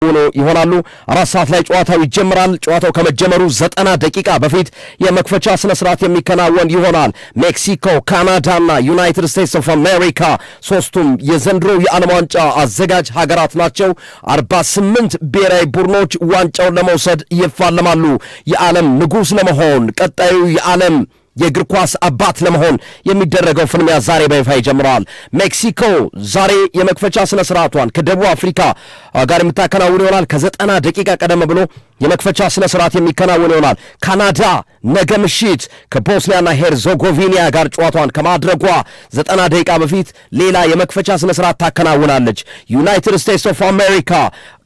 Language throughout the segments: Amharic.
ይሆናሉ 4 ሰዓት ላይ ጨዋታው ይጀምራል። ጨዋታው ከመጀመሩ 90 ደቂቃ በፊት የመክፈቻ ስነ ስርዓት የሚከናወን ይሆናል። ሜክሲኮ፣ ካናዳና ዩናይትድ ስቴትስ ኦፍ አሜሪካ ሶስቱም የዘንድሮ የዓለም ዋንጫ አዘጋጅ ሀገራት ናቸው። 48 ብሔራዊ ቡድኖች ዋንጫውን ለመውሰድ ይፋለማሉ። የዓለም ንጉስ ለመሆን ቀጣዩ የዓለም የእግር ኳስ አባት ለመሆን የሚደረገው ፍልሚያ ዛሬ በይፋ ይጀምራል። ሜክሲኮ ዛሬ የመክፈቻ ስነ ስርዓቷን ከደቡብ አፍሪካ ጋር የምታከናውን ይሆናል። ከ90 ደቂቃ ቀደም ብሎ የመክፈቻ ስነ ስርዓት የሚከናወን ይሆናል። ካናዳ ነገ ምሽት ከቦስኒያና ሄርዞጎቪና ጋር ጨዋታዋን ከማድረጓ 90 ደቂቃ በፊት ሌላ የመክፈቻ ስነ ስርዓት ታከናውናለች። ዩናይትድ ስቴትስ ኦፍ አሜሪካ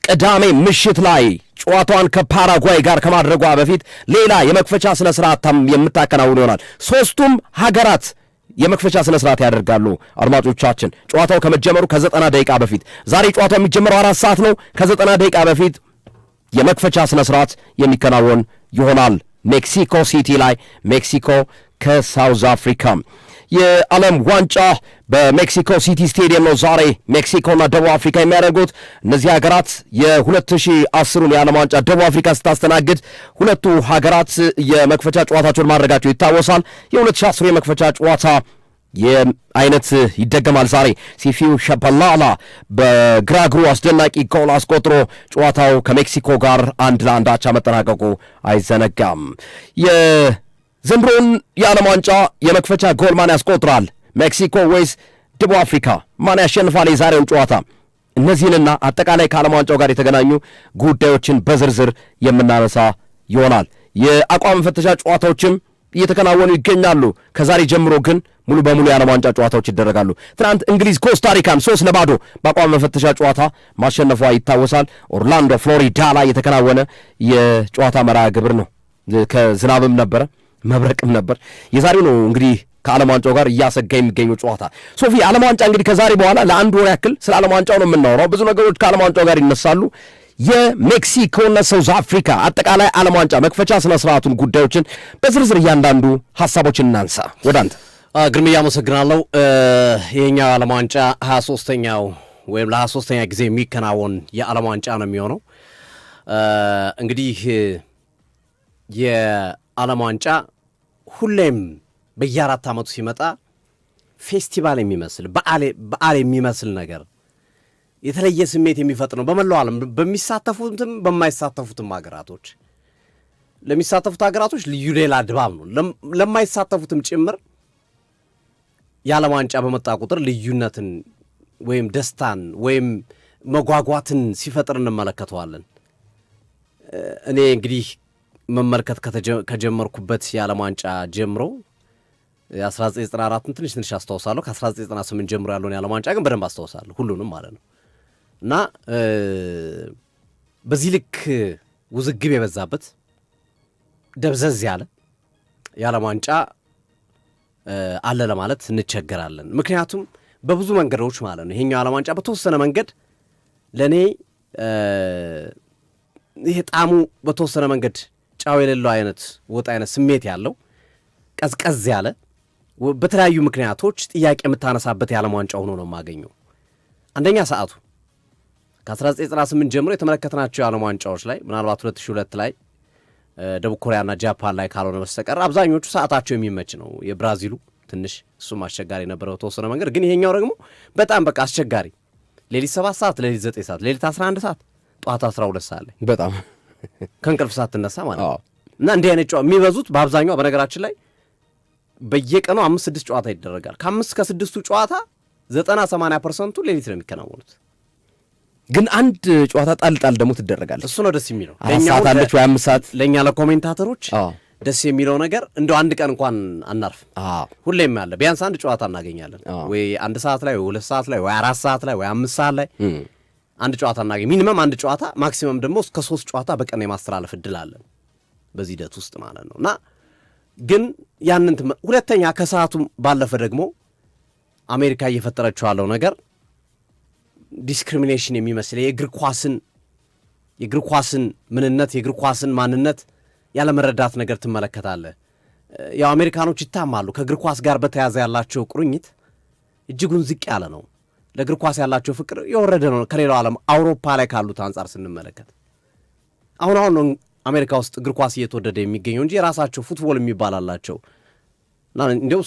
ቅዳሜ ምሽት ላይ ጨዋታዋን ከፓራጓይ ጋር ከማድረጓ በፊት ሌላ የመክፈቻ ስነ ስርዓት የምታከናውን ይሆናል። ሶስቱም ሀገራት የመክፈቻ ስነ ስርዓት ያደርጋሉ። አድማጮቻችን ጨዋታው ከመጀመሩ ከ90 ደቂቃ በፊት ዛሬ ጨዋታው የሚጀምረው 4 ሰዓት ነው። ከ90 ደቂቃ በፊት የመክፈቻ ስነ ስርዓት የሚከናወን ይሆናል። ሜክሲኮ ሲቲ ላይ ሜክሲኮ ከሳውዝ አፍሪካ የዓለም ዋንጫ በሜክሲኮ ሲቲ ስቴዲየም ነው ዛሬ ሜክሲኮና ደቡብ አፍሪካ የሚያደርጉት። እነዚህ ሀገራት የ2010ን የዓለም ዋንጫ ደቡብ አፍሪካ ስታስተናግድ ሁለቱ ሀገራት የመክፈቻ ጨዋታቸውን ማድረጋቸው ይታወሳል። የ2010 የመክፈቻ ጨዋታ የአይነት ይደገማል ዛሬ። ሲፊው ሸበላላ በግራ እግሩ አስደናቂ ጎል አስቆጥሮ ጨዋታው ከሜክሲኮ ጋር 1-1 አቻ መጠናቀቁ አይዘነጋም። ዘንድሮን የዓለም ዋንጫ የመክፈቻ ጎል ማን ያስቆጥራል? ሜክሲኮ ወይስ ደቡብ አፍሪካ? ማን ያሸንፋል የዛሬውን ጨዋታ? እነዚህንና አጠቃላይ ከዓለም ዋንጫው ጋር የተገናኙ ጉዳዮችን በዝርዝር የምናነሳ ይሆናል። የአቋም መፈተሻ ጨዋታዎችም እየተከናወኑ ይገኛሉ። ከዛሬ ጀምሮ ግን ሙሉ በሙሉ የዓለም ዋንጫ ጨዋታዎች ይደረጋሉ። ትናንት እንግሊዝ ኮስታሪካን 3-0 በአቋም መፈተሻ ጨዋታ ማሸነፏ ይታወሳል። ኦርላንዶ ፍሎሪዳ ላይ የተከናወነ የጨዋታ መርሃ ግብር ነው። ከዝናብም ነበረ መብረቅም ነበር። የዛሬው ነው እንግዲህ ከዓለም ዋንጫው ጋር እያሰጋ የሚገኘው ጨዋታ። ሶፊ ዓለም ዋንጫ እንግዲህ ከዛሬ በኋላ ለአንድ ወር ያክል ስለ ዓለም ዋንጫው ነው የምናወራው። ብዙ ነገሮች ከዓለም ዋንጫው ጋር ይነሳሉ። የሜክሲኮና ሳውዝ አፍሪካ አጠቃላይ ዓለም ዋንጫ መክፈቻ ስነ ስርዓቱን ጉዳዮችን በዝርዝር እያንዳንዱ ሀሳቦችን እናንሳ። ወደ አንተ ግርምያ አመሰግናለሁ። የኛው ዓለም ዋንጫ 23ኛው ወይም ለ23ኛ ጊዜ የሚከናወን የዓለም ዋንጫ ነው የሚሆነው። እንግዲህ የዓለም ዋንጫ ሁሌም በየ4 ዓመቱ ሲመጣ ፌስቲቫል የሚመስል በዓል የሚመስል ነገር የተለየ ስሜት የሚፈጥር ነው በመላው ዓለም በሚሳተፉትም በማይሳተፉትም ሀገራቶች። ለሚሳተፉት ሀገራቶች ልዩ ሌላ ድባብ ነው። ለማይሳተፉትም ጭምር የዓለም ዋንጫ በመጣ ቁጥር ልዩነትን ወይም ደስታን ወይም መጓጓትን ሲፈጥር እንመለከተዋለን። እኔ እንግዲህ መመልከት ከጀመርኩበት የዓለም ዋንጫ ጀምሮ 1994ን ትንሽ አስታውሳለሁ። ከ1998 ጀምሮ ያለውን የዓለም ዋንጫ ግን በደንብ አስታውሳለሁ፣ ሁሉንም ማለት ነው። እና በዚህ ልክ ውዝግብ የበዛበት ደብዘዝ ያለ የዓለም ዋንጫ አለ ለማለት እንቸገራለን። ምክንያቱም በብዙ መንገዶች ማለት ነው ይሄኛው የዓለም ዋንጫ በተወሰነ መንገድ ለእኔ ይሄ ጣዕሙ በተወሰነ መንገድ ጫው የሌለው አይነት ወጥ አይነት ስሜት ያለው ቀዝቀዝ ያለ በተለያዩ ምክንያቶች ጥያቄ የምታነሳበት የዓለም ዋንጫ ሆኖ ነው የማገኘው። አንደኛ ሰዓቱ ከ1998 ጀምሮ የተመለከትናቸው የዓለም ዋንጫዎች ላይ ምናልባት 2002 ላይ ደቡብ ኮሪያና ጃፓን ላይ ካልሆነ በስተቀር አብዛኞቹ ሰዓታቸው የሚመች ነው። የብራዚሉ ትንሽ እሱም አስቸጋሪ ነበረው በተወሰነ መንገድ፣ ግን ይሄኛው ደግሞ በጣም በቃ አስቸጋሪ። ሌሊት 7 ሰዓት፣ ሌሊት 9 ሰዓት፣ ሌሊት 11 ሰዓት፣ ጠዋት 12 ሰዓት ላይ በጣም ከእንቅልፍ ሳትነሳ ማለት ነው። እና እንዲህ አይነት ጨዋታ የሚበዙት በአብዛኛው በነገራችን ላይ በየቀኑ 5-6 ጨዋታ ይደረጋል። ከ5 እስከ 6ቱ ጨዋታ 90-80% ሌሊት ነው የሚከናወኑት። ግን አንድ ጨዋታ ጣልጣል ደግሞ ትደረጋለች። እሱ ነው ደስ የሚለው። 4 ሰዓት አለች ወይ 5 ሰዓት። ለእኛ ለኮሜንታተሮች ደስ የሚለው ነገር እንደው አንድ ቀን እንኳን አናርፍ። ሁሌም ያለ ቢያንስ አንድ ጨዋታ እናገኛለን። ወይ 1 ሰዓት ላይ ወይ 2 ሰዓት ላይ ወይ 4 ሰዓት ላይ ወይ 5 ሰዓት ላይ አንድ ጨዋታ እናገኝ። ሚኒመም አንድ ጨዋታ ማክሲመም ደግሞ እስከ 3 ጨዋታ በቀን የማስተላለፍ እድል አለን በዚህ ሂደት ውስጥ ማለት ነው። እና ግን ያንን ሁለተኛ ከሰዓቱ ባለፈ ደግሞ አሜሪካ እየፈጠረችው ያለው ነገር ዲስክሪሚኔሽን የሚመስል የእግር ኳስን ምንነት የእግር ኳስን ማንነት ያለመረዳት ነገር ትመለከታለህ። ያው አሜሪካኖች ይታማሉ ከእግር ኳስ ጋር በተያያዘ ያላቸው ቁርኝት እጅጉን ዝቅ ያለ ነው። ለእግር ኳስ ያላቸው ፍቅር የወረደ ነው ከሌላው ዓለም አውሮፓ ላይ ካሉት አንጻር ስንመለከት። አሁን ነው አሜሪካ ውስጥ እግር ኳስ እየተወደደ የሚገኘው እንጂ የራሳቸው ፉትቦል የሚባል አላቸው። እንዲያው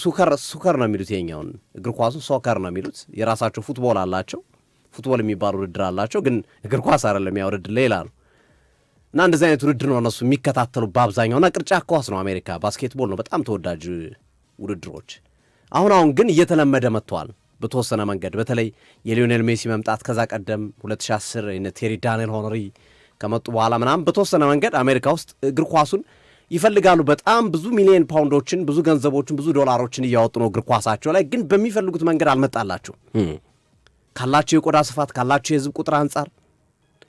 ሱከር ነው የሚሉት፣ የኛውን እግር ኳሱን ሶከር ነው የሚሉት። የራሳቸው ፉትቦል አላቸው፣ ፉትቦል የሚባል ውድድር አላቸው። ግን እግር ኳስ አይደለም፣ ያ ውድድር ሌላ ነው። እና እንደዚህ አይነት ውድድር ነው እነሱ የሚከታተሉ በአብዛኛው። እና ቅርጫት ኳስ ነው አሜሪካ፣ ባስኬትቦል ነው በጣም ተወዳጅ ውድድሮች። አሁን ግን እየተለመደ መጥቷል በተወሰነ መንገድ። በተለይ የሊዮኔል ሜሲ መምጣት ከዛ ቀደም 2010 እነ ቴሪ ዳንኤል ሆነሪ ከመጡ በኋላ ምናምን በተወሰነ መንገድ አሜሪካ ውስጥ እግር ኳሱን ይፈልጋሉ። በጣም ብዙ ሚሊዮን ፓውንዶችን፣ ብዙ ገንዘቦችን፣ ብዙ ዶላሮችን እያወጡ ነው እግር ኳሳቸው ላይ። ግን በሚፈልጉት መንገድ አልመጣላቸው። ካላቸው የቆዳ ስፋት፣ ካላቸው የህዝብ ቁጥር አንጻር፣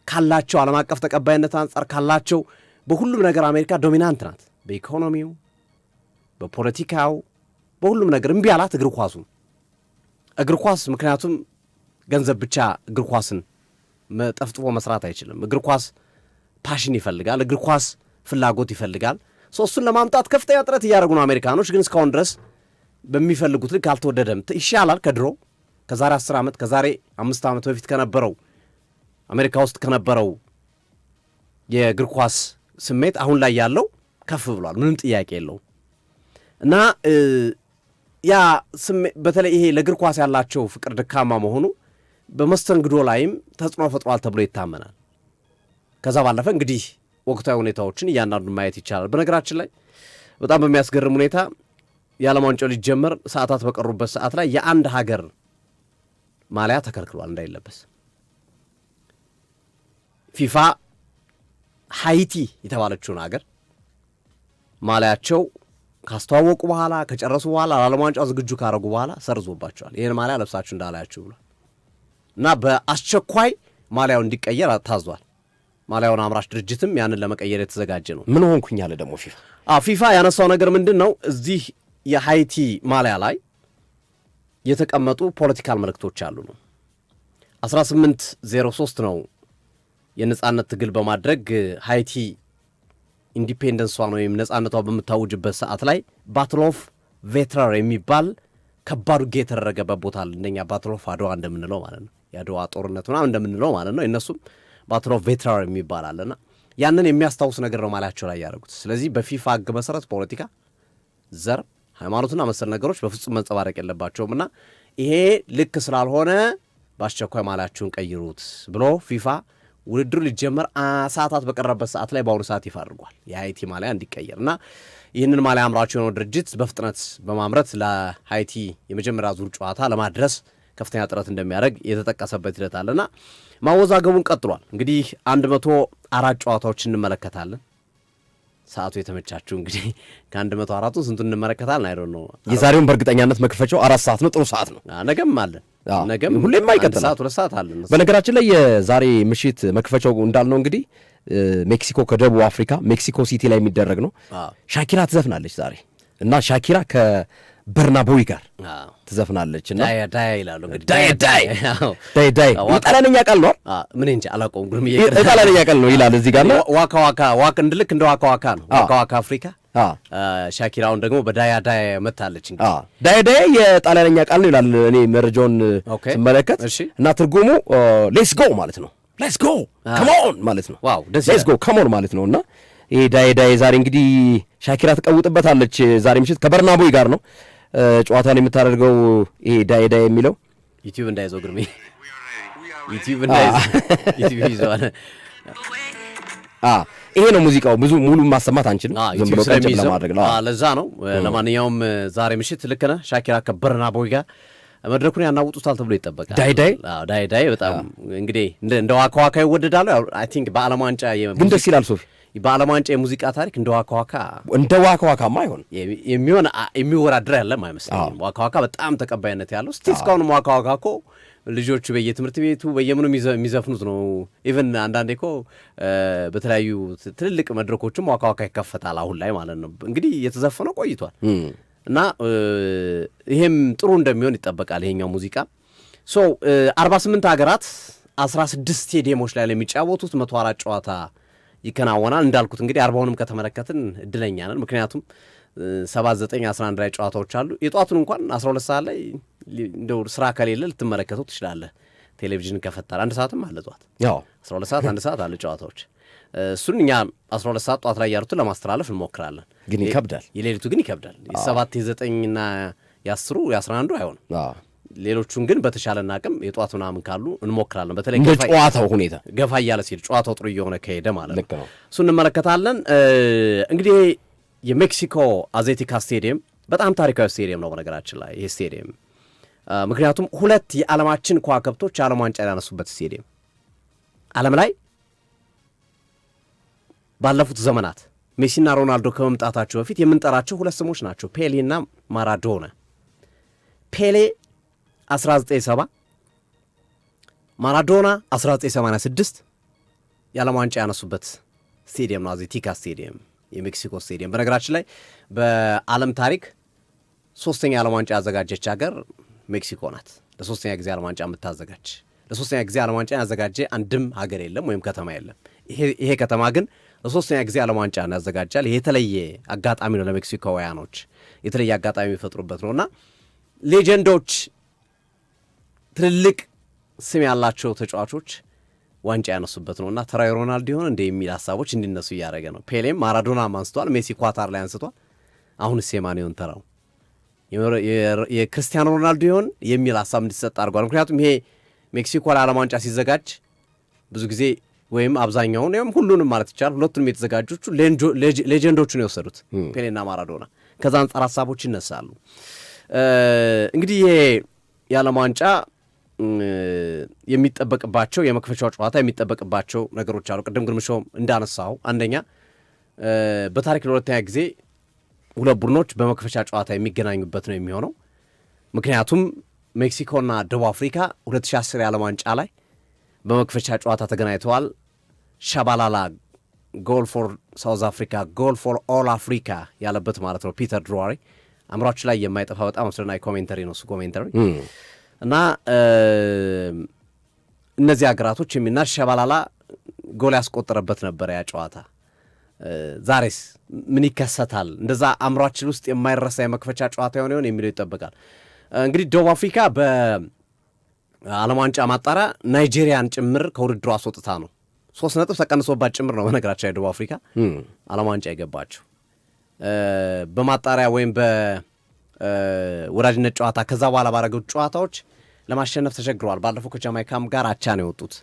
ካላቸው ዓለም አቀፍ ተቀባይነት አንጻር፣ ካላቸው በሁሉም ነገር አሜሪካ ዶሚናንት ናት። በኢኮኖሚው፣ በፖለቲካው፣ በሁሉም ነገር እምቢ አላት እግር ኳስ። ምክንያቱም ገንዘብ ብቻ እግር ኳስን ጠፍጥፎ መስራት አይችልም። እግር ኳስ ፓሽን ይፈልጋል። እግር ኳስ ፍላጎት ይፈልጋል። እሱን ለማምጣት ከፍተኛ ጥረት እያደረጉ ነው አሜሪካኖች። ግን እስካሁን ድረስ በሚፈልጉት ልክ አልተወደደም። ይሻላል ከድሮ ከዛሬ 10 ዓመት ከዛሬ 5 ዓመት በፊት ከነበረው አሜሪካ ውስጥ ከነበረው የእግር ኳስ ስሜት አሁን ላይ ያለው ከፍ ብሏል። ምንም ጥያቄ የለውም። እና ያ ስሜት በተለይ ይሄ ለእግር ኳስ ያላቸው ፍቅር ደካማ መሆኑ በመስተንግዶ ላይም ተጽዕኖ ፈጥሯል ተብሎ ይታመናል። ከዛ ባለፈ እንግዲህ ወቅታዊ ሁኔታዎችን እያንዳንዱን ማየት ይቻላል። በነገራችን ላይ በጣም በሚያስገርም ሁኔታ የዓለም ዋንጫው ሊጀመር ሰዓታት በቀሩበት ሰዓት ላይ የአንድ ሀገር ማሊያ ተከልክሏል እንዳይለበስ። ፊፋ ሃይቲ የተባለችውን ሀገር ማሊያቸው ካስተዋወቁ በኋላ ከጨረሱ በኋላ ለዓለም ዋንጫው ዝግጁ ካረጉ በኋላ ሰርዞባቸዋል። ይህን ማሊያ ለብሳችሁ እንዳላያችሁ ብሏል እና በአስቸኳይ ማሊያው እንዲቀየር ታዟል። ማሊያውን አምራች ድርጅትም ያንን ለመቀየር የተዘጋጀ ነው። ምን ሆንኩኝ አለ ደግሞ ፊፋ ያነሳው ነገር ምንድን ነው? እዚህ የሃይቲ ማሊያ ላይ የተቀመጡ ፖለቲካል መልእክቶች አሉ ነው። 1803 ነው የነጻነት ትግል በማድረግ ሃይቲ ኢንዲፔንደንሷን ወይም ነጻነቷ በምታውጅበት ሰዓት ላይ ባትል ኦፍ ቬትራር የሚባል ከባድ ውጊያ የተደረገበት ቦታ አለ። እንደኛ ባትል ኦፍ አድዋ እንደምንለው ማለት ነው፣ የአድዋ ጦርነት ምናምን እንደምንለው ማለት ነው። የእነሱም ባትል ኦፍ ቬትራር የሚባል አለና ያንን የሚያስታውስ ነገር ነው ማሊያቸው ላይ ያደረጉት። ስለዚህ በፊፋ ሕግ መሰረት ፖለቲካ፣ ዘር፣ ሃይማኖትና መሰል ነገሮች በፍጹም መንጸባረቅ የለባቸውም እና ይሄ ልክ ስላልሆነ በአስቸኳይ ማሊያችሁን ቀይሩት ብሎ ፊፋ ውድድሩ ሊጀመር ሰዓታት በቀረበት ሰዓት ላይ በአሁኑ ሰዓት ይፋ አድርጓል የሃይቲ ማሊያ እንዲቀየር እና ይህንን ማሊያ አምራች የሆነው ድርጅት በፍጥነት በማምረት ለሃይቲ የመጀመሪያ ዙር ጨዋታ ለማድረስ ከፍተኛ ጥረት እንደሚያደርግ የተጠቀሰበት ሂደት አለና ማወዛገቡን ቀጥሏል። እንግዲህ 104 ጨዋታዎች እንመለከታለን። ሰዓቱ የተመቻችሁ እንግዲህ ከ104ቱ ስንቱን እንመለከታለን አይደል ነው። የዛሬውን በእርግጠኛነት መክፈቻው 4 ሰዓት ነው። ጥሩ ሰዓት ነው። ነገም አለን። ነገም ሁሌም አይቀጥልም። ሰዓት 2 ሰዓት አለን። በነገራችን ላይ የዛሬ ምሽት መክፈቻው እንዳልነው እንግዲህ ሜክሲኮ ከደቡብ አፍሪካ ሜክሲኮ ሲቲ ላይ የሚደረግ ነው። ሻኪራ ትዘፍናለች ዛሬ እና ሻኪራ ከበርናቦይ ጋር ትዘፍናለች እና ዳያ ይላሉ እንግዲህ ዳይ ጣሊያንኛ ቃል ነው። ምን እንጂ አላውቀውም፣ ግን ጣሊያንኛ ቃል ነው ይላል እዚህ ጋር ነው። ዋካ እንድልክ እንደ ዋካ ነው። ዋካ አፍሪካ ሻኪራውን ደግሞ በዳያ መታለች። እንግዲህ ዳያ የጣሊያንኛ ቃል ነው ይላል እኔ መረጃውን ስመለከት እና ትርጉሙ ሌትስ ጎ ማለት ነው። ሌትስ ጎ ካም ኦን ማለት ነው። ዋው ሌትስ ጎ ካም ኦን ማለት ነው እና ይሄ ዳይ ዛሬ እንግዲህ ሻኪራ ትቀውጥበታለች። ዛሬ ምሽት ከበርናቦይ ጋር ነው ጨዋታውን የምታደርገው። ይሄ ዳይ የሚለው ዩቲዩብ እንዳይዘው ግርሜ ዩቲዩብ ይዘዋል። ይሄ ነው ሙዚቃው። ብዙ ሙሉ ማሰማት አንችልም፣ ዝም ብሎ ቀጭ ለማድረግ ነው። ለዛ ነው። ለማንኛውም ዛሬ ምሽት ልክ ነህ፣ ሻኪራ ከበርናቦይ ጋር መድረኩን ያናውጡታል ተብሎ ይጠበቃል። ዳይ በጣም እንግዲህ እንደ ዋካ ይወደዳሉ። አይ ቲንክ በዓለም ዋንጫ ግን ደስ ይላል ሶፊ በዓለም ዋንጫ የሙዚቃ ታሪክ እንደ ዋካዋካማ አይሆን የሚወዳደር ያለም አይመስለኝም። ዋካዋካ በጣም ተቀባይነት ያለው እስቲ እስካሁንም ዋካዋካ እኮ ልጆቹ በየትምህርት ቤቱ በየምኑ የሚዘፍኑት ነው። ኢቨን አንዳንዴ እኮ በተለያዩ ትልልቅ መድረኮችም ዋካዋካ ይከፈታል አሁን ላይ ማለት ነው። እንግዲህ የተዘፈነው ቆይቷል እና ይሄም ጥሩ እንደሚሆን ይጠበቃል ይሄኛው ሙዚቃ። 48 ሀገራት 16 ስቴዲየሞች ላይ ለሚጫወቱት 104 ጨዋታ ይከናወናል። እንዳልኩት እንግዲህ 40ንም ከተመለከትን እድለኛ ነን። ምክንያቱም 7፣ 9፣ 11 ላይ ጨዋታዎች አሉ። የጧቱን እንኳን 12 ሰዓት ላይ እንደው ስራ ከሌለ ልትመለከተው ትችላለህ። ቴሌቪዥን ከፈታል 1 ሰዓትም አለ ጧት 12 ሰዓት 1 ሰዓት አለ ጨዋታዎች። እሱን እኛ 12 ሰዓት ጧት ላይ ያሉትን ለማስተላለፍ እንሞክራለን፣ ግን ይከብዳል። የሌሊቱ ግን ይከብዳል። የ7 የ9ና የ10 የ11 አይሆንም። ሌሎቹን ግን በተሻለና አቅም የጧት ምናምን ካሉ እንሞክራለን። በተለይ ጨዋታው ሁኔታ ገፋ እያለ ሲሄድ ጨዋታው ጥሩ እየሆነ ከሄደ ማለት ነው እሱ እንመለከታለን። እንግዲህ የሜክሲኮ አዜቲካ ስቴዲየም በጣም ታሪካዊ ስቴዲየም ነው በነገራችን ላይ ይህ ስቴዲየም። ምክንያቱም 2 የዓለማችን ከዋክብቶች የዓለም ዋንጫ ያነሱበት ስቴዲየም። ዓለም ላይ ባለፉት ዘመናት ሜሲና ሮናልዶ ከመምጣታቸው በፊት የምንጠራቸው 2 ስሞች ናቸው፣ ፔሌና ማራዶና። ፔሌ 1970 ማራዶና 1986 የዓለም ዋንጫ ያነሱበት ስቴዲየም ነው አዜቲካ ስቴዲየም፣ የሜክሲኮ ስቴዲየም። በነገራችን ላይ በዓለም ታሪክ 3ኛ የዓለም ዋንጫ ያዘጋጀች ሀገር ሜክሲኮ ናት። ለ3ኛ ጊዜ ዓለም ዋንጫ የምታዘጋጅ፣ ለ3ኛ ጊዜ ዓለም ዋንጫ ያዘጋጀ አንድም ሀገር የለም ወይም ከተማ የለም። ይሄ ከተማ ግን ለ3ኛ ጊዜ ዓለም ዋንጫ ያዘጋጃል። ይሄ የተለየ አጋጣሚ ነው ለሜክሲኮውያኖች፣ የተለየ አጋጣሚ የሚፈጥሩበት ነውና ሌጀንዶች፣ ትልልቅ ስም ያላቸው ተጫዋቾች ዋንጫ ያነሱበት ነውና ተራይ ሮናልዶ ይሆን እንደ የሚል ሀሳቦች እንዲነሱ እያደረገ ነው። ፔሌም ማራዶናም አንስቷል፣ ሜሲ ኳታር ላይ አንስቷል። አሁን ሴማኒዮን ተራው የክርስቲያኖ ሮናልዶ ይሆን የሚል ሀሳብ እንዲሰጥ አድርጓል። ምክንያቱም ይሄ ሜክሲኮ ለዓለም ዋንጫ ሲዘጋጅ ብዙ ጊዜ ወይም አብዛኛውን ወይም ሁሉንም ማለት ይቻላል ሁለቱንም የተዘጋጆቹ ሌጀንዶቹን የወሰዱት ፔሌና ማራዶና። ከዛ አንጻር ሀሳቦች ይነሳሉ። እንግዲህ ይሄ የዓለም ዋንጫ የሚጠበቅባቸው የመክፈቻው ጨዋታ የሚጠበቅባቸው ነገሮች አሉ። ቅድም ግርምሾም እንዳነሳው አንደኛ በታሪክ ለ2ኛ ጊዜ 2 ቡድኖች በመክፈቻ ጨዋታ የሚገናኙበት ነው የሚሆነው። ምክንያቱም ሜክሲኮና ደቡብ አፍሪካ 2010 የዓለም ዋንጫ ላይ በመክፈቻ ጨዋታ ተገናኝተዋል። ሻባላላ ጎል ፎር ሳውዝ አፍሪካ ጎል ፎር ኦል አፍሪካ ያለበት ማለት ነው ፒተር ድሩዋሪ። አእምሯችሁ ላይ የማይጠፋ በጣም አስደናቂ ኮሜንተሪ ነው እሱ ኮሜንተሪ እና እነዚህ ሀገራቶች የሚና ሻባላላ ጎል ያስቆጠረበት ነበር ያ ጨዋታ። ዛሬስ ምን ይከሰታል? እንደዛ አእምሯችን ውስጥ የማይረሳ የመክፈቻ ጨዋታ ይሆን የሚለው ይጠበቃል። እንግዲህ ደቡብ አፍሪካ በዓለም ዋንጫ ማጣሪያ ናይጄሪያን ጭምር ከውድድሩ አስወጥታ ነው 3 ነጥብ ተቀንሶባት ጭምር ነው በነገራችን ደቡብ አፍሪካ ዓለም ዋንጫ የገባቸው። በማጣሪያ ወይም በወዳጅነት ጨዋታ ከዛ በኋላ ባረጉት ጨዋታዎች ለማሸነፍ ተቸግረዋል። ባለፈው ከጃማይካም ጋር አቻ ነው የወጡት።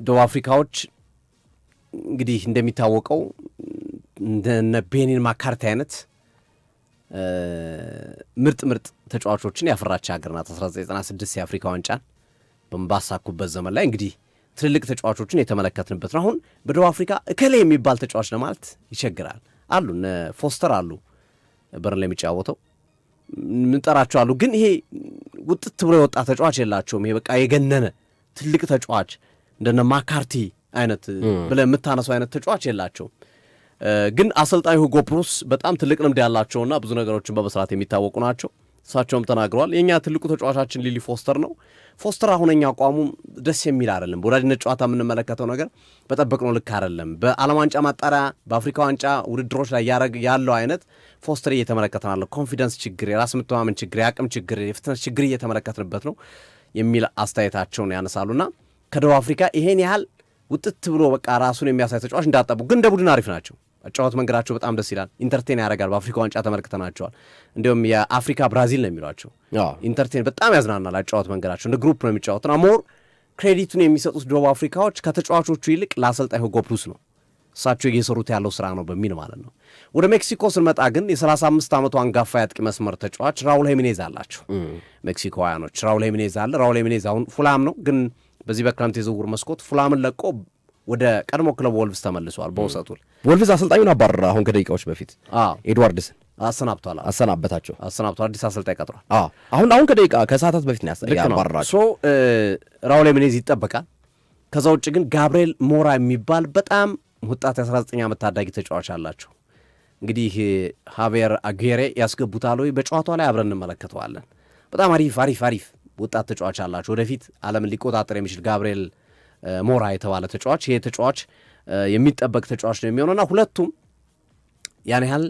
ደቡብ አፍሪካዎች እንግዲህ እንደሚታወቀው እንደነ ቤኒን ማካርቲ አይነት ምርጥ ተጫዋቾችን ያፈራች ሀገር ናት። 1996 የአፍሪካ ዋንጫን ባሳኩበት ዘመን ላይ እንግዲህ ትልልቅ ተጫዋቾችን የተመለከትንበት ነው። አሁን በደቡብ አፍሪካ እከሌ የሚባል ተጫዋች ለማለት ይቸግራል። አሉ እነ ፎስተር አሉ በርን ላይ የሚጫወተው ምንጠራቸው አሉ። ግን ይሄ ውጥት ብሎ የወጣ ተጫዋች የላቸውም። ይሄ በቃ የገነነ ትልቅ ተጫዋች እንደነ ማካርቲ አይነት ብለህ የምታነሳው አይነት ተጫዋች የላቸውም። ግን አሰልጣኝ ሁጎ ፕሩስ በጣም ትልቅ ልምድ ያላቸውና ብዙ ነገሮችን በመስራት የሚታወቁ ናቸው። እሳቸውም ተናግረዋል። የእኛ ትልቁ ተጫዋቻችን ሊሊ ፎስተር ነው። ፎስተር አሁነኛ አቋሙ ደስ የሚል አይደለም። በወዳጅነት ጨዋታ የምንመለከተው ነገር በጠበቅነው ልክ አይደለም። በዓለም ዋንጫ ማጣሪያ፣ በአፍሪካ ዋንጫ ውድድሮች ላይ ያለው አይነት ፎስተር እየተመለከትናለሁ። ኮንፊደንስ ችግር፣ የራስ መተማመን ችግር፣ የአቅም ችግር፣ የፍጥነት ችግር እየተመለከትንበት ነው የሚል አስተያየታቸውን ያነሳሉና ከደቡብ አፍሪካ ይሄን ያህል ውጥት ብሎ በቃ ራሱን የሚያሳይ ተጫዋች እንዳጠቡ፣ ግን እንደ ቡድን አሪፍ ናቸው። አጫወት መንገዳቸው በጣም ደስ ይላል። ኢንተርቴን ያደርጋል። በአፍሪካ ዋንጫ ተመልክተናቸዋል። እንዲሁም የአፍሪካ ብራዚል ነው የሚሏቸው። ኢንተርቴን በጣም ያዝናናል። አጫወት መንገዳቸው እንደ ግሩፕ ነው የሚጫወቱና ሞር ክሬዲቱን የሚሰጡት ደቡብ አፍሪካዎች ከተጫዋቾቹ ይልቅ ለአሰልጣኝ ሁጎ ፕሩስ ነው። እሳቸው እየሰሩት ያለው ስራ ነው በሚል ማለት ነው። ወደ ሜክሲኮ ስንመጣ ግን የ35 ዓመቱ አንጋፋ የአጥቂ መስመር ተጫዋች ራውል ሄሚኔዝ አላቸው ሜክሲኮውያኖች። ራውል ሄሚኔዝ አለ። ራውል ሄሚኔዝ አሁን ፉላም ነው፣ ግን በዚህ በክረምት የዝውውር መስኮት ፉላምን ለቆ ወደ ቀድሞ ክለብ ወልቭስ ተመልሷል። በውሰቱ ወልቭስ አሰልጣኙን አባረረ። አሁን ከደቂቃዎች በፊት ኤድዋርድስን አሰናብቷል። አዲስ አሰልጣኝ ቀጥሯል። አሁን ከሰዓታት በፊት ነው ያባረራቸው። ራውል ሄሚኔዝ ይጠበቃል። ከዛ ውጭ ግን ጋብርኤል ሞራ የሚባል በጣም ወጣት 19 ዓመት ታዳጊ ተጫዋች አላቸው። እንግዲህ ሃቬር አጉሬ ያስገቡታል ወይ በጨዋታው ላይ አብረን እንመለከተዋለን። በጣም አሪፍ ወጣት ተጫዋች አላቸው። ወደፊት ዓለምን ሊቆጣጠር የሚችል ጋብርኤል ሞራ የተባለ ተጫዋች፣ ይሄ ተጫዋች የሚጠበቅ ተጫዋች ነው የሚሆነውና ሁለቱም ያን ያህል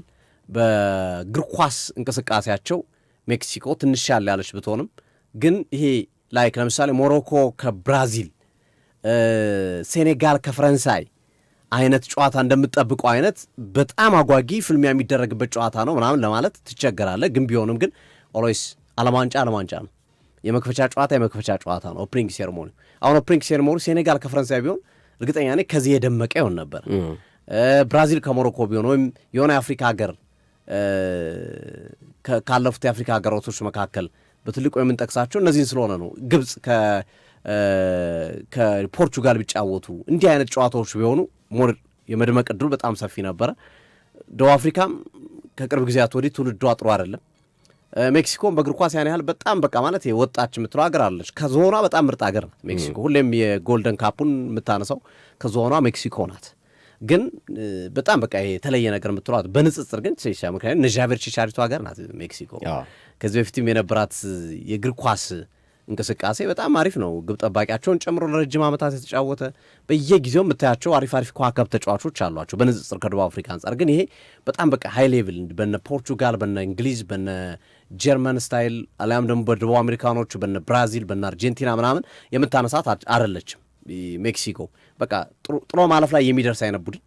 በእግር ኳስ እንቅስቃሴያቸው ሜክሲኮ ትንሽ ያለች ብትሆንም ግን ይሄ ላይክ ለምሳሌ ሞሮኮ ከብራዚል ሴኔጋል ከፈረንሳይ አይነት ጨዋታ እንደምትጠብቀው አይነት በጣም አጓጊ ፍልሚያ የሚደረግበት ጨዋታ ነው ምናምን ለማለት ትቸገራለህ። ግን ቢሆንም ግን ኦልዌይስ ዓለም ዋንጫ ነው። የመክፈቻ ጨዋታ ነው ኦፕኒንግ ሴሬሞኒ። አሁን ኦፕኒንግ ሴሬሞኒ ሴኔጋል ከፈረንሳይ ቢሆን እርግጠኛ ነኝ ከዚህ የደመቀ ይሆን ነበር። ብራዚል ከሞሮኮ ቢሆን ወይም የሆነ የአፍሪካ ሀገር ካለፉት የአፍሪካ ሀገራቶች መካከል በትልቁ የምንጠቅሳቸው እነዚህን ስለሆነ ነው። ግብፅ ከፖርቹጋል ቢጫወቱ እንዲህ አይነት ጨዋታዎች ቢሆኑ ሞር የመድመቅ ዕድሉ በጣም ሰፊ ነበረ። ደቡብ አፍሪካም ከቅርብ ጊዜያት ወዲህ ትውልዷ ጥሩ አይደለም። ሜክሲኮም በእግር ኳስ ያን ያህል በጣም በቃ ማለት ወጣች የምትለው ሀገር አለች። ከዞኗ በጣም ምርጥ ሀገር ናት ሜክሲኮ። ሁሌም የጎልደን ካፑን የምታነሳው ከዞኗ ሜክሲኮ ናት። ግን በጣም በቃ የተለየ ነገር የምትለዋት በንጽጽር ግን ምክንያት ነዣቬር ቺቻሪቶ ሀገር ናት ሜክሲኮ። ከዚህ በፊትም የነበራት የእግር ኳስ እንቅስቃሴ በጣም አሪፍ ነው። ግብ ጠባቂያቸውን ጨምሮ ለረጅም ዓመታት የተጫወተ በየጊዜው የምታያቸው አሪፍ ከዋከብ ተጫዋቾች አሏቸው በንጽጽር ከደቡብ አፍሪካ አንጻር። ግን ይሄ በጣም በቃ ሃይ ሌቭል በነ ፖርቹጋል፣ በነ እንግሊዝ፣ በነ ጀርመን ስታይል አሊያም ደግሞ በደቡብ አሜሪካኖቹ በነ ብራዚል፣ በነ አርጀንቲና ምናምን የምታነሳት አይደለችም ሜክሲኮ። በቃ ጥሎ ማለፍ ላይ የሚደርስ አይነት ቡድን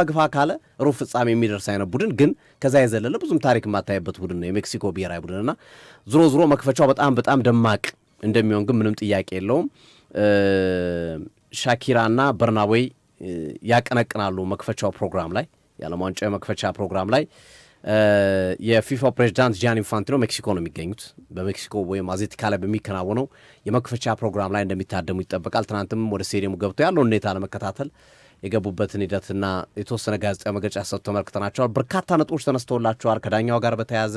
ግፋ ካለ ሩብ ፍጻሜ የሚደርስ አይነት ቡድን፣ ግን ከዛ የዘለለ ብዙም ታሪክ የማታይበት ቡድን ነው የሜክሲኮ ብሔራዊ ቡድንና ዞሮ መክፈቻው በጣም ደማቅ እንደሚሆን ግን ምንም ጥያቄ የለውም። ሻኪራና በርናቤይ ያቀነቅናሉ መክፈቻው ፕሮግራም ላይ፣ የዓለም ዋንጫ የመክፈቻ ፕሮግራም ላይ። የፊፋ ፕሬዚዳንት ጂያኒ ኢንፋንቲኖ ሜክሲኮ ነው የሚገኙት። በሜክሲኮ ወይም አዜቲካ ላይ በሚከናወነው የመክፈቻ ፕሮግራም ላይ እንደሚታደሙ ይጠበቃል። ትናንትም ወደ ስቴዲየሙ ገብተው ያለውን ሁኔታ ለመከታተል የገቡበትን ሂደትና የተወሰነ ጋዜጣዊ መግለጫ ሰጥቶ ተመልክተናቸዋል። በርካታ ነጥቦች ተነስተውላቸዋል። ከዳኛው ጋር በተያያዘ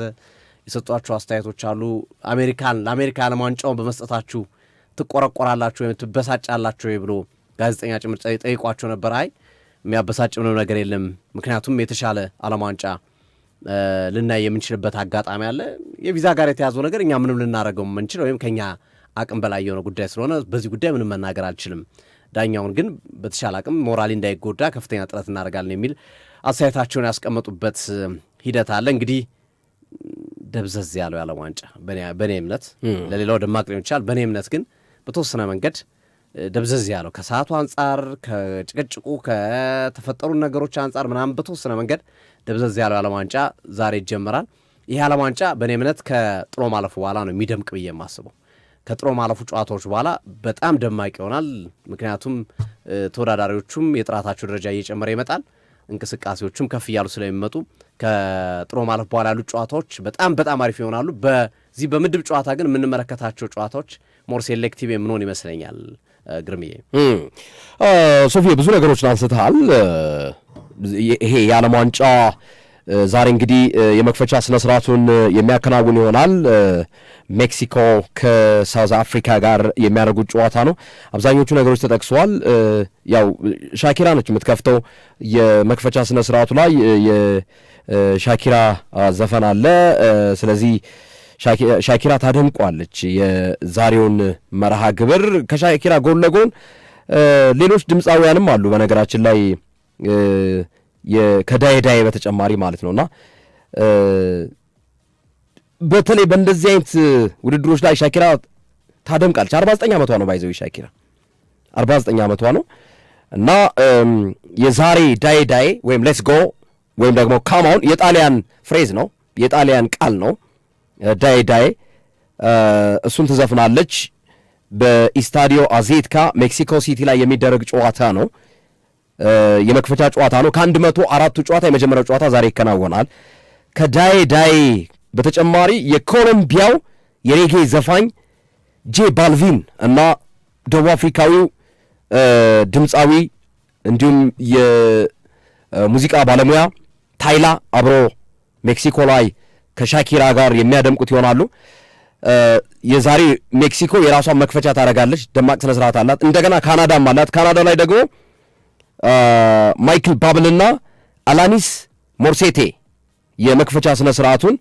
የሰጧቸው አስተያየቶች አሉ። ለአሜሪካ ዓለም ዋንጫውን በመስጠታችሁ ትቆረቆራላችሁ ወይም ትበሳጫላችሁ ብሎ ጋዜጠኛ ጭምር ጠይቋቸው ነበር። አይ የሚያበሳጭ ምንም ነገር የለም፣ ምክንያቱም የተሻለ ዓለም ዋንጫ ልናይ የምንችልበት አጋጣሚ አለ። የቪዛ ጋር የተያዘው ነገር እኛ ምንም ልናደርገው የምንችል ወይም ከኛ አቅም በላይ የሆነ ጉዳይ ስለሆነ በዚህ ጉዳይ ምንም መናገር አልችልም። ዳኛውን ግን በተሻለ አቅም ሞራሊ እንዳይጎዳ ከፍተኛ ጥረት እናደርጋለን የሚል አስተያየታቸውን ያስቀመጡበት ሂደት አለ። እንግዲህ ደብዘዝ ያለው የዓለም ዋንጫ በእኔ እምነት ለሌላው ደማቅ ሊሆን ይችላል። በእኔ እምነት ግን በተወሰነ መንገድ ደብዘዝ ያለው ከሰዓቱ አንጻር፣ ከጭቅጭቁ ከተፈጠሩ ነገሮች አንጻር ምናምን በተወሰነ መንገድ ደብዘዝ ያለው የዓለም ዋንጫ ዛሬ ይጀምራል። ይህ ዓለም ዋንጫ በእኔ እምነት ከጥሎ ማለፉ በኋላ ነው የሚደምቅ ብዬ የማስበው። ከጥሎ ማለፉ ጨዋታዎች በኋላ በጣም ደማቅ ይሆናል። ምክንያቱም ተወዳዳሪዎቹም የጥራታቸው ደረጃ እየጨመረ ይመጣል፣ እንቅስቃሴዎቹም ከፍ እያሉ ስለሚመጡ ከጥሎ ማለፍ በኋላ ያሉት ጨዋታዎች በጣም አሪፍ ይሆናሉ። በዚህ በምድብ ጨዋታ ግን የምንመለከታቸው ጨዋታዎች ሞር ሴሌክቲቭ የምንሆን ይመስለኛል። ግርምዬ ሶፊ ብዙ ነገሮችን አንስተሃል። ይሄ የዓለም ዋንጫ ዛሬ እንግዲህ የመክፈቻ ስነስርዓቱን የሚያከናውን ይሆናል። ሜክሲኮ ከሳውዝ አፍሪካ ጋር የሚያደርጉት ጨዋታ ነው። አብዛኞቹ ነገሮች ተጠቅሰዋል። ያው ሻኪራ ነች የምትከፍተው የመክፈቻ ስነስርዓቱ ላይ የሻኪራ ዘፈን አለ። ስለዚህ ሻኪራ ታደምቋለች የዛሬውን መርሃ ግብር። ከሻኪራ ጎን ለጎን ሌሎች ድምፃውያንም አሉ በነገራችን ላይ ከዳይዳይ በተጨማሪ ማለት ነውና በተለይ በእንደዚህ አይነት ውድድሮች ላይ ሻኪራ ታደምቃለች። 49 ዓመቷ ነው ባይዘው ሻኪራ 49 ዓመቷ ነው እና የዛሬ ዳይዳይ ወይም ሌትስ ጎ ወይም ደግሞ ካማውን የጣሊያን ፍሬዝ ነው፣ የጣሊያን ቃል ነው። ዳይዳይ እሱን ትዘፍናለች። በኢስታዲዮ አዜትካ ሜክሲኮ ሲቲ ላይ የሚደረግ ጨዋታ ነው። የመክፈቻ ጨዋታ ነው። ከ104ቱ ጨዋታ የመጀመሪያው ጨዋታ ዛሬ ይከናወናል። ከዳይ በተጨማሪ የኮሎምቢያው የሬጌ ዘፋኝ ጄ ባልቪን እና ደቡብ አፍሪካዊው ድምፃዊ እንዲሁም የሙዚቃ ባለሙያ ታይላ አብሮ ሜክሲኮ ላይ ከሻኪራ ጋር የሚያደምቁት ይሆናሉ። የዛሬ ሜክሲኮ የራሷን መክፈቻ ታደርጋለች። ደማቅ ስነስርዓት አላት። እንደገና ካናዳም አላት። ካናዳ ላይ ደግሞ ማይክል ባብልና አላኒስ ሞርሴቴ የመክፈቻ ስነስርዓቱን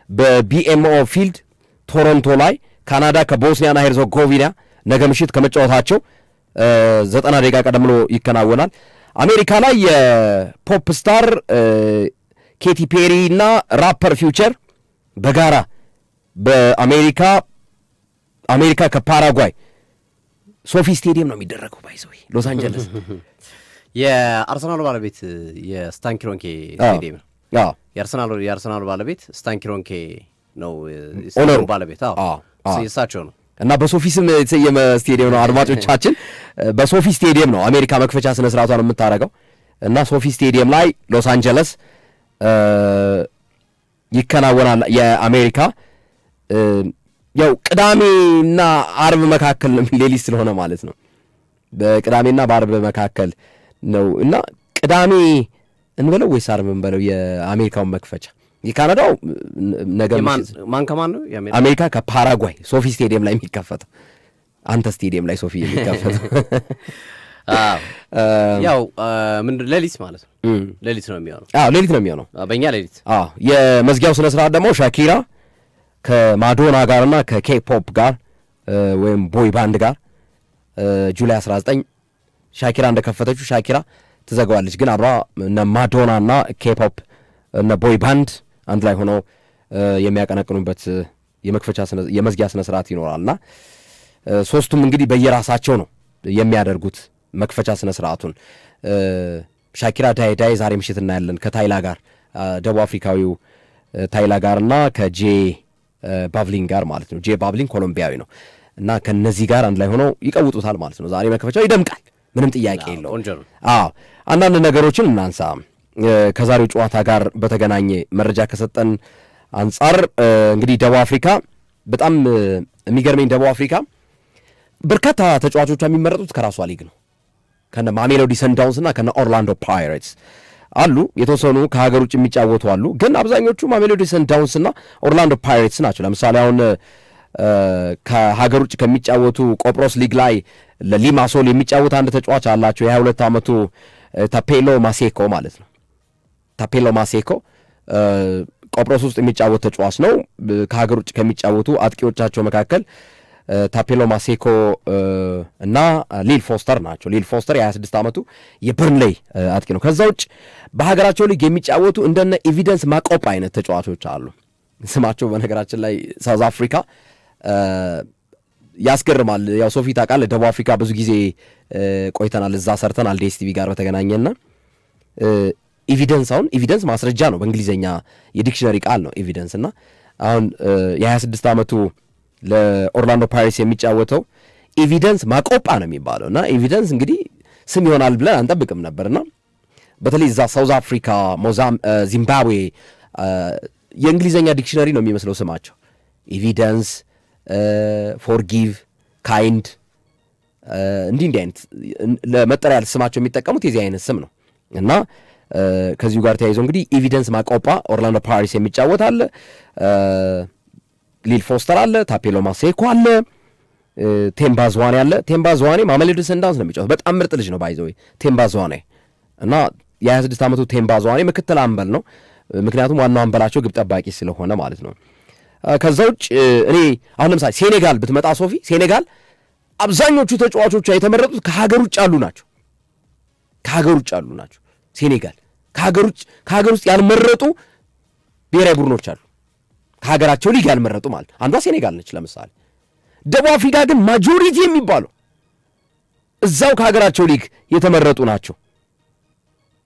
በቢኤምኦ ፊልድ ቶሮንቶ ላይ ካናዳ ከቦስኒያና ሄርዞጎቪና ነገ ምሽት ከመጫወታቸው 90 ደቂቃ ቀደም ብሎ ይከናወናል። አሜሪካ ላይ የፖፕ ስታር ኬቲ ፔሪ እና ራፐር ፊውቸር በጋራ በአሜሪካ ከፓራጓይ ሶፊ ስቴዲየም ነው የሚደረገው። ባይዘው ሎስ አንጀለስ የአርሰናሉ ባለቤት የስታን ክሮንኬ ስቴዲየም ነው። የአርሰናሉ ባለቤት ስታን ክሮንኬ ነው ስቴዲየሙ ባለቤት። የእሳቸው ነው እና በሶፊ ስም የተሰየመ ስቴዲየም ነው። አድማጮቻችን በሶፊ ስቴዲየም ነው አሜሪካ መክፈቻ ስነ ስርዓቷን የምታደርገው እና ሶፊ ስቴዲየም ላይ ሎስ አንጀለስ ይከናወናል። የአሜሪካ ያው ቅዳሜና አርብ መካከል ነው፣ ሌሊት ስለሆነ ማለት ነው። በቅዳሜና በአርብ መካከል ነው እና ቅዳሜ እንበለው ወይስ አርብ እንበለው የአሜሪካውን መክፈቻ? የካናዳው ነገ ማን ከማን ነው? አሜሪካ ከፓራጓይ ሶፊ ስቴዲየም ላይ የሚከፈተው፣ አንተ ስቴዲየም ላይ ሶፊ የሚከፈተው ያው ምንድን ሌሊት ማለት ነው። ሌሊት ነው የሚሆነው። ሌሊት ነው የሚሆነው በእኛ ሌሊት። የመዝጊያው ስነ ስርዓት ደግሞ ሻኪራ ከማዶና ጋርና ከኬፖፕ ጋር ወይም ቦይ ባንድ ጋር ጁላይ 19 ሻኪራ እንደከፈተችው ሻኪራ ትዘጋዋለች። ግን አብራ እነ ማዶናና ኬፖፕ እነ ቦይ ባንድ አንድ ላይ ሆነው የሚያቀነቅኑበት የመዝጊያ ስነ ስርዓት ይኖራልና ሶስቱም እንግዲህ በየራሳቸው ነው የሚያደርጉት መክፈቻ ስነ ስርዓቱን። ሻኪራ ዳይ ዛሬ ምሽት እናያለን ከታይላ ጋር ደቡብ አፍሪካዊው ታይላ ጋርና ከጄ ባቭሊን ጋር ማለት ነው። ጄ ባቭሊን ኮሎምቢያዊ ነው እና ከነዚህ ጋር አንድ ላይ ሆነው ይቀውጡታል ማለት ነው። ዛሬ መክፈቻው ይደምቃል፣ ምንም ጥያቄ የለውም። አንዳንድ ነገሮችን እናንሳ። ከዛሬው ጨዋታ ጋር በተገናኘ መረጃ ከሰጠን አንጻር እንግዲህ ደቡብ አፍሪካ በጣም የሚገርመኝ ደቡብ አፍሪካ በርካታ ተጫዋቾቿ የሚመረጡት ከራሷ ሊግ ነው። ከነ ማሜሎዲ ሰንዳውንስ እና ከነ ኦርላንዶ ፓይሬትስ አሉ። የተወሰኑ ከሀገር ውጭ የሚጫወቱ አሉ፣ ግን አብዛኞቹ ማሜሎዲ ሰንዳውንስ እና ኦርላንዶ ፓይሬትስ ናቸው። ለምሳሌ አሁን ከሀገር ውጭ ከሚጫወቱ ቆጵሮስ ሊግ ላይ ለሊማሶል የሚጫወት አንድ ተጫዋች አላቸው። የ22 ዓመቱ ታፔሎ ማሴኮ ማለት ነው። ታፔሎ ማሴኮ ቆጵሮስ ውስጥ የሚጫወት ተጫዋች ነው። ከሀገር ውጭ ከሚጫወቱ አጥቂዎቻቸው መካከል ታፔሎ ማሴኮ እና ሊል ፎስተር ናቸው። ሊል ፎስተር የ26 ዓመቱ የበርንሌይ አጥቂ ነው። ከዛ ውጭ በሀገራቸው ሊግ የሚጫወቱ እንደነ ኤቪደንስ ማቆጳ አይነት ተጫዋቾች አሉ። ስማቸው በነገራችን ላይ ሳውዝ አፍሪካ ያስገርማል። ያው ሶፊ ታውቃለህ፣ ደቡብ አፍሪካ ብዙ ጊዜ ቆይተናል፣ እዛ ሰርተናል ዴስቲቪ ጋር በተገናኘና ኤቪደንስ ማስረጃ ነው፣ በእንግሊዝኛ የዲክሽነሪ ቃል ነው ኤቪደንስ። እና አሁን የ26 ዓመቱ ለኦርላንዶ ፓይሬትስ የሚጫወተው ኤቪደንስ ማቆጳ ነው የሚባለው እና ኤቪደንስ እንግዲህ ስም ይሆናል ብለን አንጠብቅም ነበርና በተለይ እዛ ሳውዝ አፍሪካ፣ ዚምባብዌ የእንግሊዝኛ ዲክሽነሪ ነው የሚመስለው ስማቸው። ኤቪደንስ፣ ፎርጊቭ፣ ካይንድ እንዲህ አይነት ለመጠሪያ ስማቸው የሚጠቀሙት የዚህ አይነት ስም ነው እና ከዚሁ ጋር ተያይዞ እንግዲህ ኤቪደንስ ማቆጳ ኦርላንዶ ፓይሬትስ የሚጫወት አለ። ሊል ፎስተር አለ፣ ታፔሎ ማሴኮ አለ፣ ቴምባ ዝዋኔ አለ። ቴምባ ዝዋኔ ማሜሎዲ ሰንዳውንስ ነው የሚጫወት። በጣም ምርጥ ልጅ ነው ባይዘው ቴምባ ዝዋኔ እና የ26 ዓመቱ ቴምባ ዝዋኔ ምክትል አምበል ነው። ምክንያቱም ዋናው አምበላቸው ግብ ጠባቂ ስለሆነ ማለት ነው። ከዛ ውጭ እኔ አሁን ለምሳሌ ሴኔጋል ብትመጣ ሶፊ፣ ሴኔጋል አብዛኞቹ ተጫዋቾቿ የተመረጡት ከሀገር ውጭ ያሉ ናቸው። ሴኔጋል ከሀገር ውስጥ ያልመረጡ ብሔራዊ ቡድኖች አሉ። ከሀገራቸው ሊግ ያልመረጡ ማለት አንዷ ሴኔጋል ነች ለምሳሌ። ደቡብ አፍሪካ ግን ማጆሪቲ የሚባለው እዛው ከሀገራቸው ሊግ የተመረጡ ናቸው።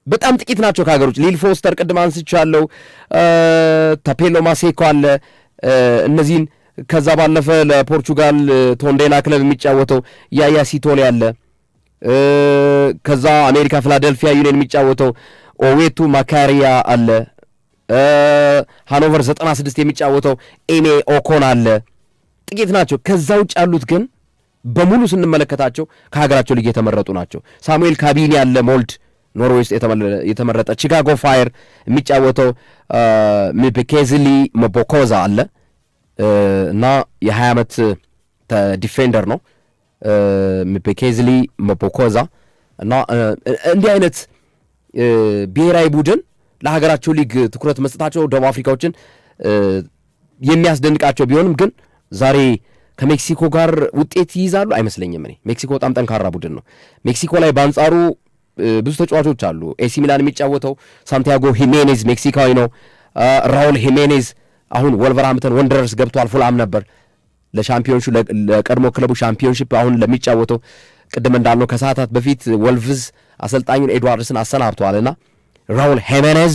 በጣም ጥቂት ናቸው ከሀገሮች። ሊል ፎስተር ቅድም አንስቻለሁ፣ ታፔሎ ማሴኮ አለ። እነዚህን ከዛ ባለፈ ለፖርቹጋል ቶንዴላ ክለብ የሚጫወተው ያያ ሲቶሌ አለ። ከዛ አሜሪካ ፊላደልፊያ ዩኒየን የሚጫወተው ኦዌቱ ማካሪያ አለ። ሃኖቨር 96 የሚጫወተው ኤሜ ኦኮን አለ። ጥቂት ናቸው። ከዛ ውጭ ያሉት ግን በሙሉ ስንመለከታቸው ከሀገራቸው ሊግ የተመረጡ ናቸው። ሳሙኤል ካቢኒ ያለ ሞልድ ኖርዌይ ውስጥ የተመረጠ። ቺካጎ ፋየር የሚጫወተው ሚቤኬዝሊ መቦኮዛ አለ እና የ20 ዓመት ዲፌንደር ነው ሚቤኬዝሊ መቦኮዛ እና እንዲህ አይነት ብሔራዊ ቡድን ለሀገራቸው ሊግ ትኩረት መስጠታቸው ደቡብ አፍሪካዎችን የሚያስደንቃቸው ቢሆንም ግን ዛሬ ከሜክሲኮ ጋር ውጤት ይይዛሉ አይመስለኝም። እኔ ሜክሲኮ በጣም ጠንካራ ቡድን ነው። ሜክሲኮ ላይ በአንጻሩ ብዙ ተጫዋቾች አሉ። ኤሲ ሚላን የሚጫወተው ሳንቲያጎ ሂሜኔዝ ሜክሲካዊ ነው። ራውል ሂሜኔዝ አሁን ወልቨርሃምፕተን ወንደረርስ ገብቷል። ፉልሃም ነበር ለሻምፒዮንሺፕ ለቀድሞ ክለቡ ሻምፒዮንሺፕ አሁን ለሚጫወተው ቅድም እንዳልነው ከሰዓታት በፊት ወልቭዝ አሰልጣኙን ኤድዋርድስን አሰናብተዋልና ራውል ሄሜኔዝ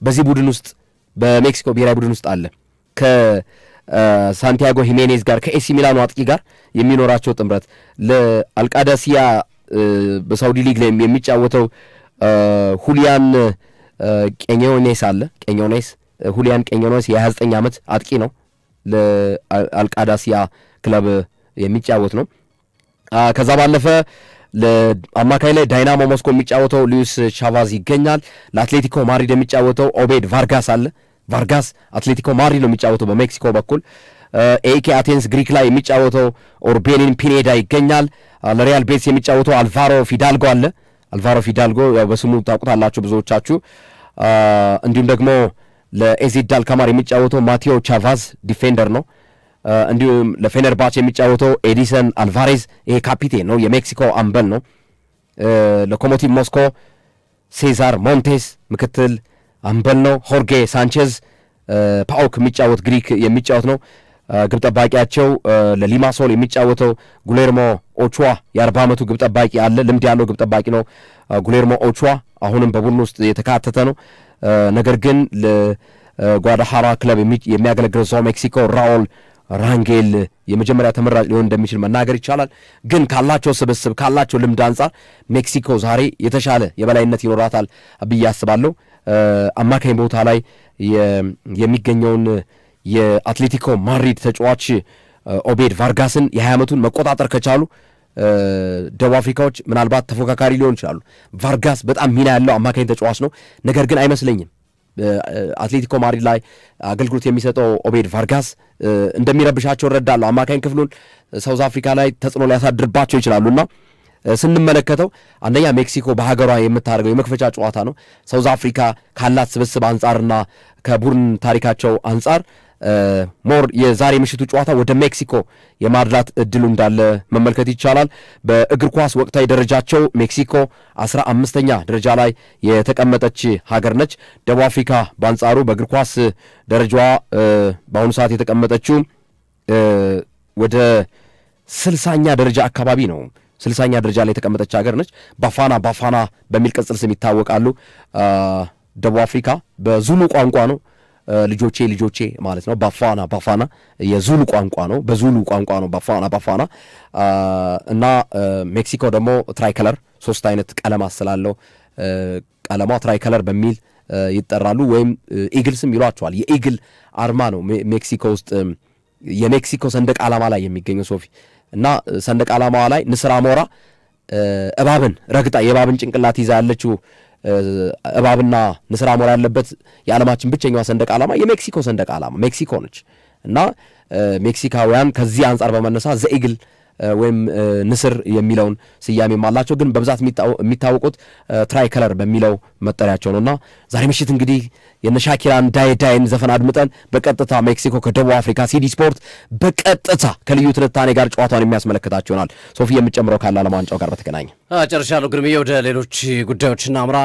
በዚህ ቡድን ውስጥ በሜክሲኮ ብሔራዊ ቡድን ውስጥ አለ። ከሳንቲያጎ ሂሜኔዝ ጋር ከኤሲ ሚላኑ አጥቂ ጋር የሚኖራቸው ጥምረት ለአልቃዳሲያ በሳውዲ ሊግ ላይ የሚጫወተው ሁሊያን ቄኞኔስ አለ። ሁሊያን ቄኞኔስ የ29 ዓመት አጥቂ ነው። ለአልቃዳሲያ ክለብ የሚጫወት ነው። ከዛ ባለፈ ለአማካይ ላይ ዳይናሞ ሞስኮ የሚጫወተው ሉዊስ ቻቫዝ ይገኛል። ለአትሌቲኮ ማድሪድ የሚጫወተው ኦቤድ ቫርጋስ አለ። ቫርጋስ አትሌቲኮ ማድሪድ ነው የሚጫወተው በሜክሲኮ በኩል። ኤኬ አቴንስ ግሪክ ላይ የሚጫወተው ኦርቤኒን ፒኔዳ ይገኛል። ለሪያል ቤትስ የሚጫወተው አልቫሮ ፊዳልጎ አለ። አልቫሮ ፊዳልጎ ያው በስሙ ታውቁታላችሁ ብዙዎቻችሁ። እንዲሁም ደግሞ ለኤዚድ አልካማር የሚጫወተው ማቴዎ ቻቫዝ ዲፌንደር ነው። እንዲሁም ለፌነርባች የሚጫወተው ኤዲሰን አልቫሬዝ ይሄ ካፒቴን ነው፣ የሜክሲኮ አምበል ነው። ለኮሞቲቭ ሞስኮ ሴዛር ሞንቴስ ምክትል አምበል ነው። ሆርጌ ሳንቼዝ ፓኦክ የሚጫወት ግሪክ የሚጫወት ነው። ግብ ጠባቂያቸው ለሊማሶል የሚጫወተው ጉሌርሞ ኦቹዋ የ40 ዓመቱ ግብ ጠባቂ አለ። ልምድ ያለው ግብ ጠባቂ ነው ጉሌርሞ ኦቹዋ። አሁንም በቡድን ውስጥ የተካተተ ነው። ነገር ግን ለጓዳሃራ ክለብ የሚያገለግለው ሰው ሜክሲኮ ራውል ራንጌል የመጀመሪያ ተመራጭ ሊሆን እንደሚችል መናገር ይቻላል። ግን ካላቸው ስብስብ ካላቸው ልምድ አንጻር ሜክሲኮ ዛሬ የተሻለ የበላይነት ይኖራታል ብዬ አስባለሁ። አማካኝ ቦታ ላይ የሚገኘውን የአትሌቲኮ ማድሪድ ተጫዋች ኦቤድ ቫርጋስን የ20 ዓመቱን መቆጣጠር ከቻሉ ደቡብ አፍሪካዎች ምናልባት ተፎካካሪ ሊሆን ይችላሉ። ቫርጋስ በጣም ሚና ያለው አማካኝ ተጫዋች ነው። ነገር ግን አይመስለኝም አትሌቲኮ ማድሪድ ላይ አገልግሎት የሚሰጠው ኦቤድ ቫርጋስ እንደሚረብሻቸው እረዳለሁ። አማካኝ ክፍሉን ሳውዝ አፍሪካ ላይ ተጽዕኖ ሊያሳድርባቸው ይችላሉና ስንመለከተው አንደኛ ሜክሲኮ በሀገሯ የምታደርገው የመክፈቻ ጨዋታ ነው። ሳውዝ አፍሪካ ካላት ስብስብ አንጻርና ከቡድን ታሪካቸው አንጻር ሞር የዛሬ ምሽቱ ጨዋታ ወደ ሜክሲኮ የማድላት እድሉ እንዳለ መመልከት ይቻላል። በእግር ኳስ ወቅታዊ ደረጃቸው ሜክሲኮ 15ኛ ደረጃ ላይ የተቀመጠች ሀገር ነች። ደቡብ አፍሪካ በአንጻሩ በእግር ኳስ ደረጃዋ በአሁኑ ሰዓት የተቀመጠችው ወደ 60ኛ ደረጃ አካባቢ ነው። 60ኛ ደረጃ ላይ የተቀመጠች ሀገር ነች። ባፋና በሚል ቅጽል ስም ይታወቃሉ። ደቡብ አፍሪካ በዙሉ ቋንቋ ነው ልጆቼ ማለት ነው። ባፋና የዙሉ ቋንቋ ነው። በዙሉ ቋንቋ ነው ባፋና እና ሜክሲኮ ደግሞ ትራይከለር 3 አይነት ቀለማት ስላለው ቀለሟ ትራይከለር በሚል ይጠራሉ። ወይም ኢግልስም ይሏቸዋል። የኢግል አርማ ነው ሜክሲኮ ውስጥ የሜክሲኮ ሰንደቅ ዓላማ ላይ የሚገኘው ሶፊ እና ሰንደቅ ዓላማዋ ላይ ንስር አሞራ እባብን ረግጣ የእባብን ጭንቅላት ይዛ ያለችው እባብና ንስር አሞራ ያለበት የዓለማችን ብቸኛዋ ሰንደቅ ዓላማ የሜክሲኮ ሰንደቅ ዓላማ ሜክሲኮ ነች። እና ሜክሲካውያን ከዚህ አንጻር በመነሳት ዘኢግል ወይም ንስር የሚለውን ስያሜም አላቸው። ግን በብዛት የሚታወቁት ትራይ ከለር በሚለው መጠሪያቸው ነውና ዛሬ ምሽት እንግዲህ የነሻኪራን ዳይን ዘፈን አድምጠን በቀጥታ ሜክሲኮ ከደቡብ አፍሪካ ሲዲ ስፖርት በቀጥታ ከልዩ ትንታኔ ጋር ጨዋታውን የሚያስመለክታቸው ይሆናል። ሶፊ የምጨምረው ካለ ዓለም ዋንጫው ጋር በተገናኘ ጨርሻለሁ። ግርምዬ ወደ ሌሎች ጉዳዮች እናምራ።